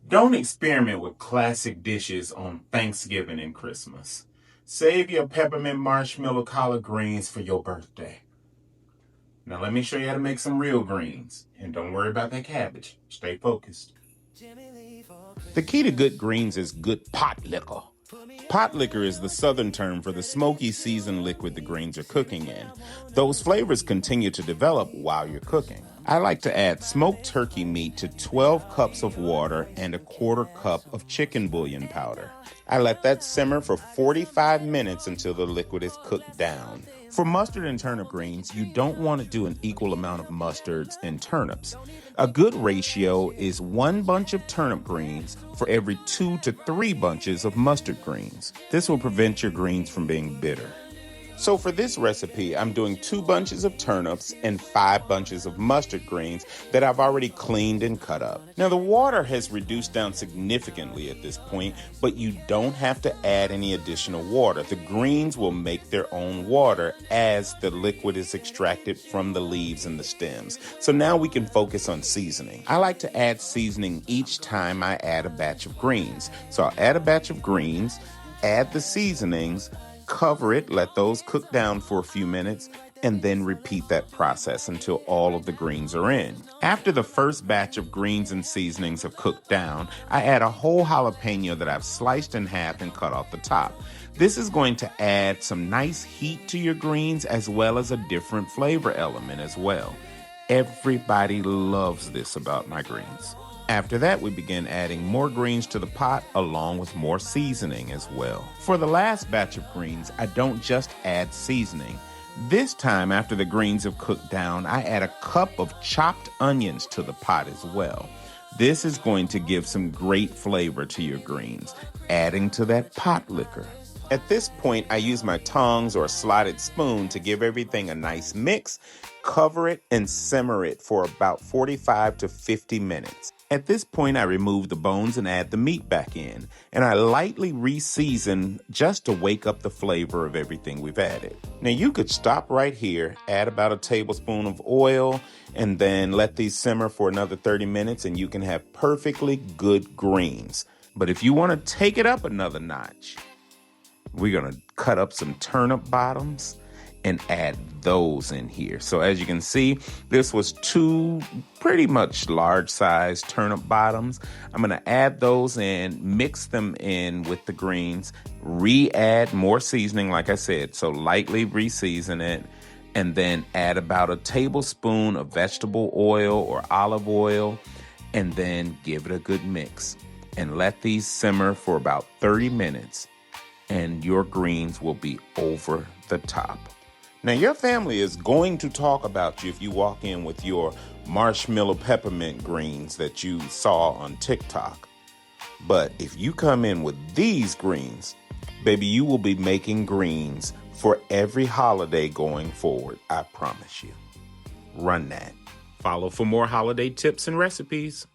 Don't experiment with classic dishes on Thanksgiving and Christmas. Save your peppermint marshmallow collard greens for your birthday. Now let me show you how to make some real greens. And don't worry about that cabbage. Stay focused. The key to good greens is good pot liquor. Pot liquor is the southern term for the smoky seasoned liquid the greens are cooking in. Those flavors continue to develop while you're cooking. I like to add smoked turkey meat to 12 cups of water and a quarter cup of chicken bouillon powder. I let that simmer for 45 minutes until the liquid is cooked down. For mustard and turnip greens, you don't want to do an equal amount of mustards and turnips. A good ratio is 1 bunch of turnip greens for every 2 to 3 bunches of mustard greens. This will prevent your greens from being bitter. So for this recipe, I'm doing 2 bunches of turnips and 5 bunches of mustard greens that I've already cleaned and cut up. Now the water has reduced down significantly at this point, but you don't have to add any additional water. The greens will make their own water as the liquid is extracted from the leaves and the stems. So now we can focus on seasoning. I like to add seasoning each time I add a batch of greens. So I'll add a batch of greens, add the seasonings, cover it, let those cook down for a few minutes, and then repeat that process until all of the greens are in. After the first batch of greens and seasonings have cooked down, I add a whole jalapeno that I've sliced in half and cut off the top. This is going to add some nice heat to your greens as well as a different flavor element as well. Everybody loves this about my greens. After that, we begin adding more greens to the pot along with more seasoning as well. For the last batch of greens, I don't just add seasoning. This time, after the greens have cooked down, I add a cup of chopped onions to the pot as well. This is going to give some great flavor to your greens, adding to that pot liquor. At this point, I use my tongs or a slotted spoon to give everything a nice mix, cover it, and simmer it for about 45 to 50 minutes. At this point, I remove the bones and add the meat back in, and I lightly re-season just to wake up the flavor of everything we've added. Now you could stop right here, add about a tablespoon of oil, and then let these simmer for another 30 minutes and you can have perfectly good greens. But if you want to take it up another notch, we're going to cut up some turnip bottoms and add those in here. So as you can see, this was 2 pretty much large-sized turnip bottoms. I'm gonna add those in, mix them in with the greens, re-add more seasoning, like I said, so lightly re-season it, and then add about a tablespoon of vegetable oil or olive oil, and then give it a good mix. And let these simmer for about 30 minutes, and your greens will be over the top. Now, your family is going to talk about you if you walk in with your marshmallow peppermint greens that you saw on TikTok. But if you come in with these greens, baby, you will be making greens for every holiday going forward. I promise you. Run that. Follow for more holiday tips and recipes.